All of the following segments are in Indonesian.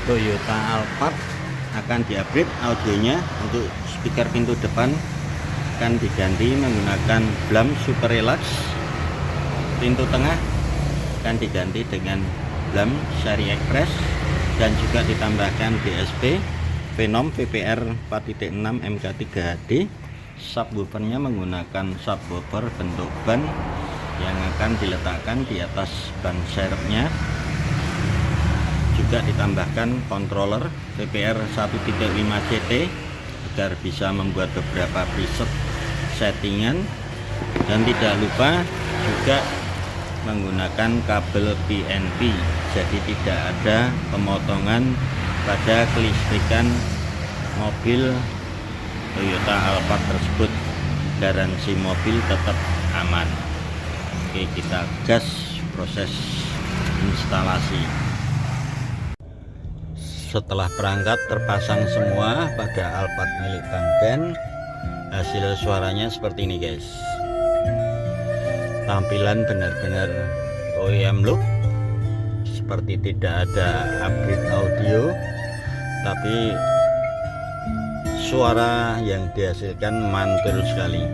Toyota Alphard akan diupgrade audionya. Untuk speaker pintu depan akan diganti menggunakan Blam Super Relax. Pintu tengah akan diganti dengan Blam Seri Express dan juga ditambahkan DSP Venom VPR 4.6 MK3HD. Subwoofernya menggunakan subwoofer bentuk ban yang akan diletakkan di atas ban serepnya. Juga ditambahkan controller VPR 1.5 CT agar bisa membuat beberapa preset settingan, dan tidak lupa juga menggunakan kabel PNP, jadi tidak ada pemotongan pada kelistrikan mobil Toyota Alphard tersebut. Garansi mobil tetap aman. Oke, kita gas proses instalasi. Setelah perangkat terpasang semua pada Alphard milik Bang Ben, hasil suaranya seperti ini guys. Tampilan benar-benar OEM look, seperti tidak ada upgrade audio, tapi suara yang dihasilkan mantul sekali.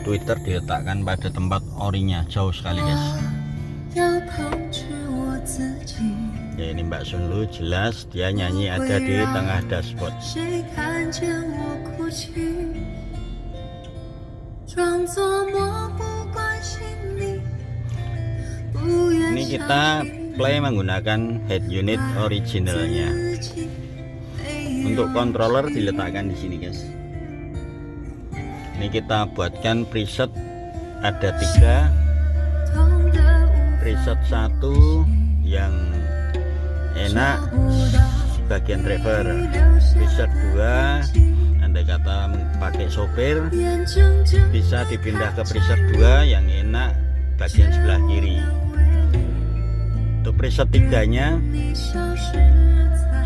Twitter diletakkan pada tempat orinya, jauh sekali guys. Ya, ini Mbak Sunlu jelas dia nyanyi ada di tengah dashboard. Ini kita play menggunakan head unit originalnya. Untuk controller diletakkan di sini guys. Ini kita buatkan preset, ada 3 preset. 1 yang enak bagian driver, preset 2 andai kata pakai sopir bisa dipindah ke preset 2 yang enak bagian sebelah kiri. Untuk preset 3 nya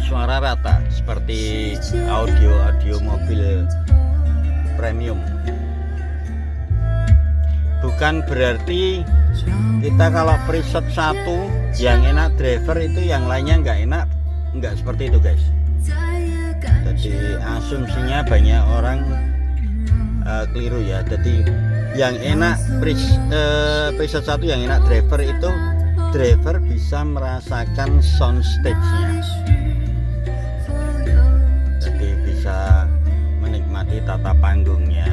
suara rata seperti audio mobil premium. Bukan berarti kita kalau preset 1 yang enak driver itu yang lainnya nggak enak, nggak seperti itu guys. Jadi asumsinya banyak orang keliru ya. Jadi yang enak preset 1 yang enak driver itu driver bisa merasakan sound stage-nya, jadi bisa menikmati tata panggungnya.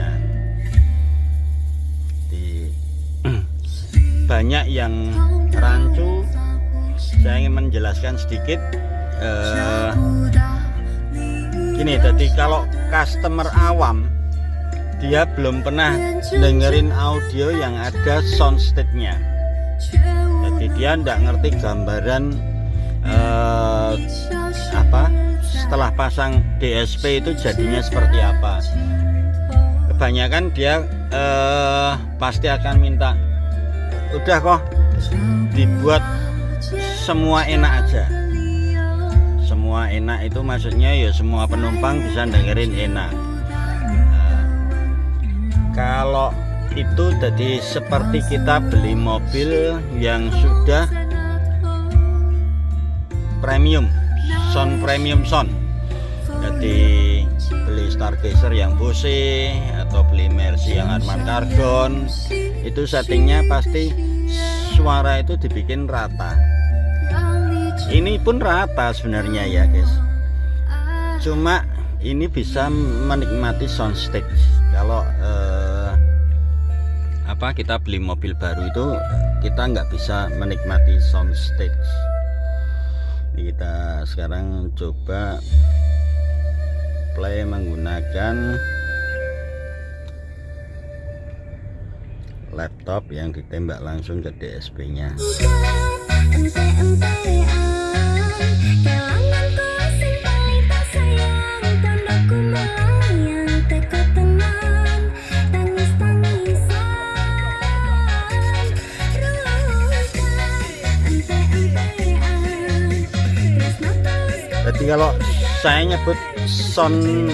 Banyak yang rancu, saya ingin menjelaskan sedikit. Gini, jadi kalau customer awam dia belum pernah dengerin audio yang ada sound stage-nya, jadi dia tidak ngerti gambaran setelah pasang DSP itu jadinya seperti apa. Kebanyakan dia pasti akan minta, udah kok dibuat semua enak aja. Semua enak itu maksudnya ya semua penumpang bisa dengerin enak. Kalau itu jadi seperti kita beli mobil yang sudah premium sound. Jadi beli Stargazer yang Bose atau beli Mercy yang Harman Kardon, itu settingnya pasti suara itu dibikin rata. Ini pun rata sebenarnya ya guys, cuma ini bisa menikmati sound stage. Kalau kita beli mobil baru itu kita nggak bisa menikmati sound stage. Ini kita sekarang coba play menggunakan laptop yang ditembak langsung ke DSP nya. Jadi kalau saya nyebut sound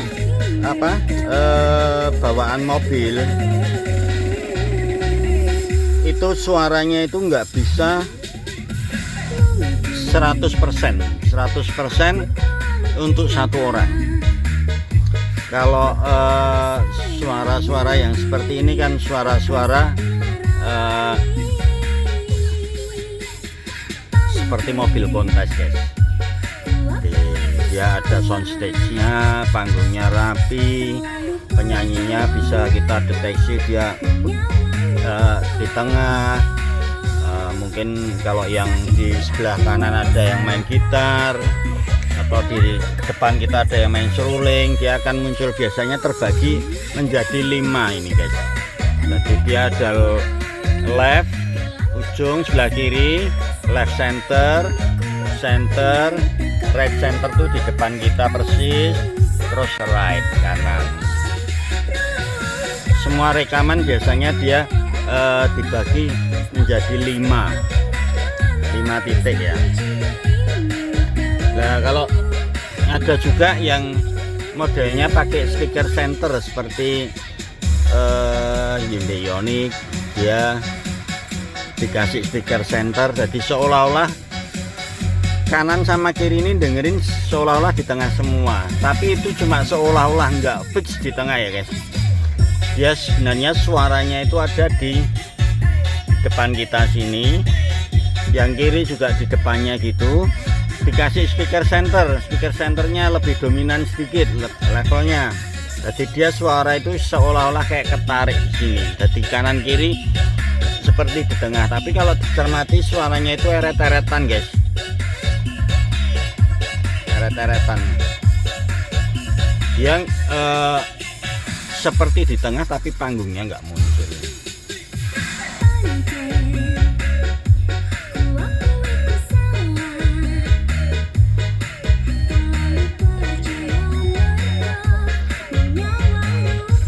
bawaan mobil itu suaranya itu nggak bisa 100% untuk satu orang. Kalau suara-suara yang seperti ini kan suara-suara seperti mobil kontes, guys. Dia ada soundstage-nya, panggungnya rapi, penyanyinya bisa kita deteksi dia di tengah. Mungkin kalau yang di sebelah kanan ada yang main gitar, atau di depan kita ada yang main seruling, dia akan muncul, biasanya terbagi menjadi 5 ini, guys. Jadi dia ada left ujung sebelah kiri, left center, center, right center tuh di depan kita persis, terus right kanan. Semua rekaman biasanya dia dibagi menjadi 5 titik ya. Nah, kalau ada juga yang modelnya pakai speaker center seperti Hyundai Ioniq, dia dikasih speaker center, jadi seolah-olah kanan sama kiri ini dengerin seolah-olah di tengah semua, tapi itu cuma seolah-olah, nggak fix di tengah ya, guys. Dia sebenarnya suaranya itu ada di depan kita sini, yang kiri juga di depannya gitu, dikasih speaker center. Speaker centernya lebih dominan sedikit levelnya, jadi dia suara itu seolah-olah kayak ketarik di sini, jadi kanan kiri seperti di tengah. Tapi kalau dicermati suaranya itu eret-eretan, guys, eret-eretan, yang seperti di tengah tapi panggungnya nggak muncul.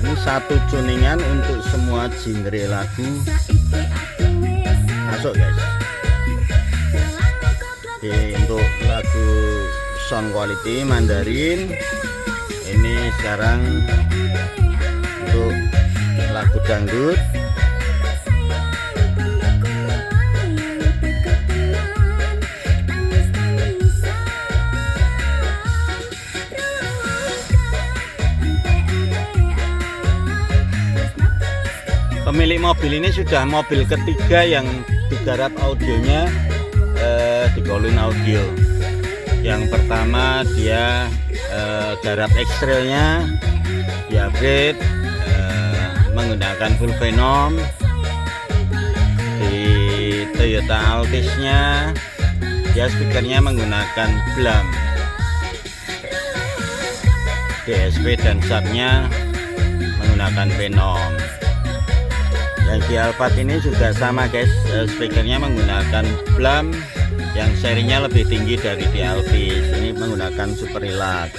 Ini satu tuningan untuk semua genre lagu masuk, guys. Untuk lagu sound quality Mandarin, ini sekarang untuk lagu dangdut. Pemilik mobil ini sudah mobil ketiga yang digarap audionya di Kowloon Audio. Yang pertama dia garap ekstrilnya, dia upgrade menggunakan full Venom. Di Toyota Altis-nya dia speakernya menggunakan Blam. DSP dan subnya menggunakan Venom. Yang di Alphard ini juga sama, guys, speakernya menggunakan Blam, yang serinya lebih tinggi dari di Altis. Ini menggunakan Super Relax.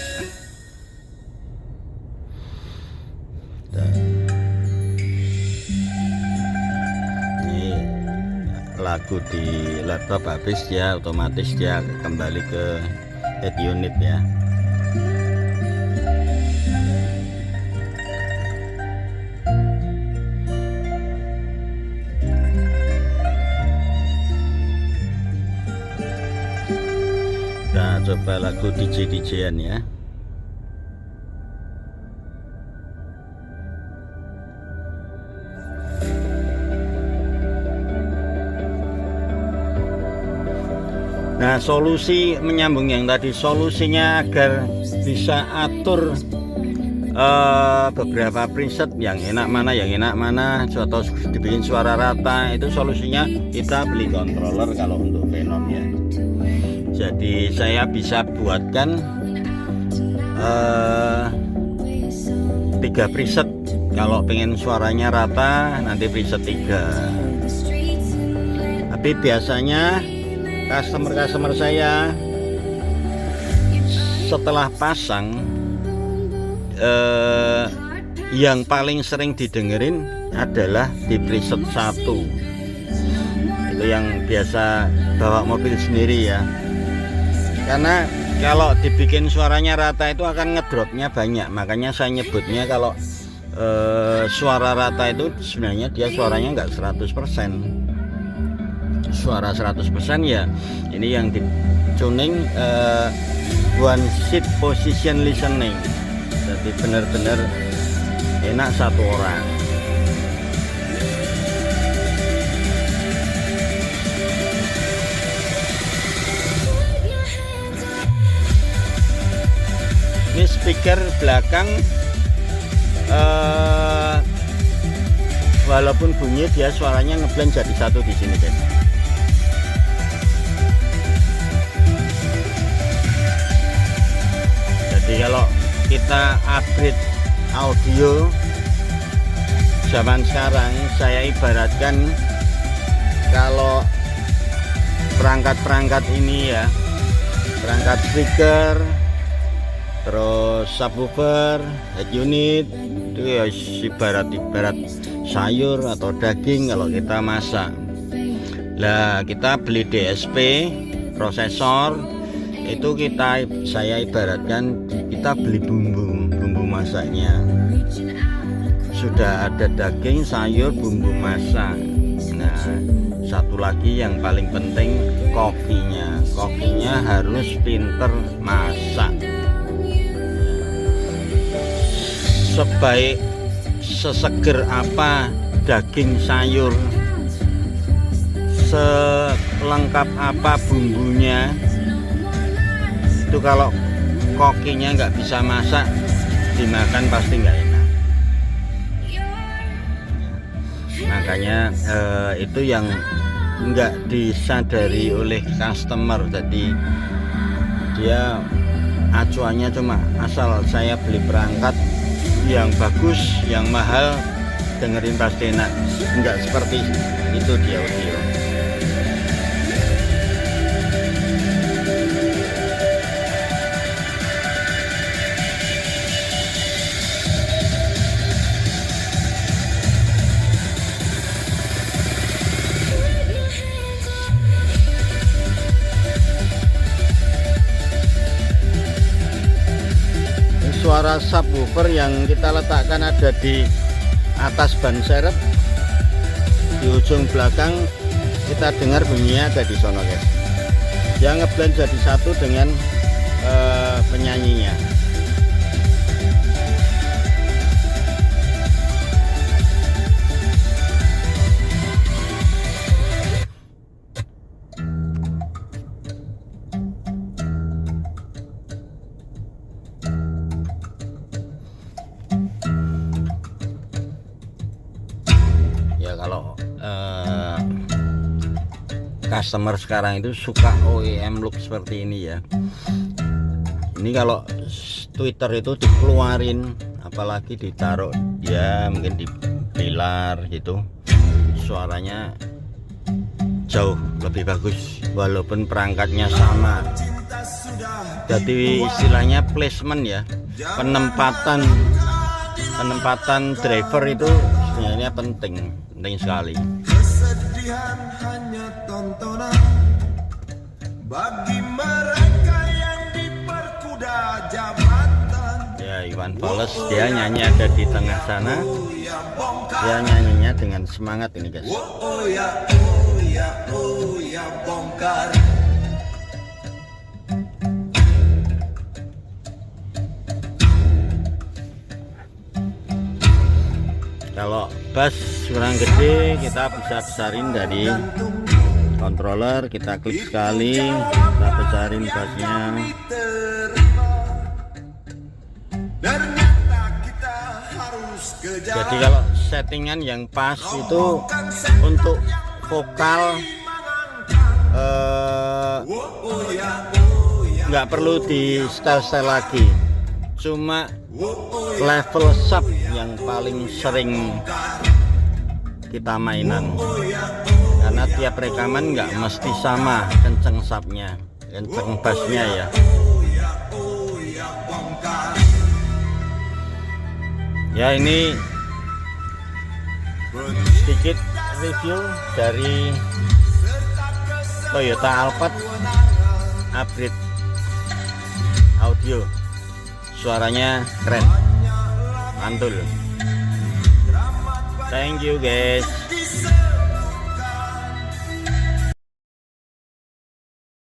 Ini lagu di laptop habis, ya otomatis dia kembali ke head unit ya. Kita coba lagu DJ-DJ-an ya. Nah, solusi menyambung yang tadi, solusinya agar bisa atur beberapa preset yang enak mana, atau dibikin suara rata, itu solusinya kita beli controller kalau untuk Venom ya. Jadi saya bisa buatkan 3 preset. Kalau pengen suaranya rata, nanti preset 3. Tapi biasanya customer saya setelah pasang, yang paling sering didengerin adalah di preset 1. Itu yang biasa bawa mobil sendiri ya. Karena kalau dibikin suaranya rata itu akan ngedropnya banyak. Makanya saya nyebutnya kalau suara rata itu sebenarnya dia suaranya nggak 100%. Suara 100% ya ini yang di tuning one seat position listening, jadi benar-benar enak satu orang. Ini speaker belakang walaupun bunyi dia suaranya ngeblend jadi satu di sini guys. Jadi kalau kita upgrade audio zaman sekarang, saya ibaratkan kalau perangkat-perangkat ini ya, perangkat speaker, terus subwoofer, head unit, itu ya ibarat sayur atau daging kalau kita masak. Lah kita beli DSP prosesor itu saya ibaratkan kita beli bumbu masaknya. Sudah ada daging, sayur, bumbu masak. Nah, satu lagi yang paling penting kokinya harus pinter masak. Sebaik seseger apa daging sayur, selengkap apa bumbunya, itu kalau kokinya nggak bisa masak, dimakan pasti nggak enak. Makanya itu yang nggak disadari oleh customer. Jadi dia acuannya cuma asal saya beli perangkat yang bagus, yang mahal, dengerin pasti enak. Enggak seperti itu di audio. Suara subwoofer yang kita letakkan ada di atas ban serep, di ujung belakang kita dengar bunyinya ada di sono guys. Dia ngeblend jadi satu dengan penyanyinya. Ya kalau customer sekarang itu suka OEM look seperti ini ya. Ini kalau Twitter itu dikeluarin, apalagi ditaruh ya mungkin di pilar gitu, suaranya jauh lebih bagus walaupun perangkatnya sama. Jadi istilahnya placement ya, penempatan driver itu sebenarnya penting sekali. Kesedihan hanya tontonan bagi mereka yang diperkuda jabatan. Ya, Iwan Fals dia nyanyi ada di tengah sana. Dia nyanyinya dengan semangat ini guys. Oh ya bongkar. Kalau bass kurang gede kita bisa besarin dari controller, kita klik sekali, kita besarin bassnya. Jadi kalau settingan yang pas itu untuk vokal nggak perlu di setel lagi, cuma level sub yang paling sering kita mainan, karena tiap rekaman nggak mesti sama kenceng subnya, kenceng bassnya ya. Ya, ini sedikit review dari Toyota Alphard upgrade audio. Suaranya keren, mantul. Thank you guys.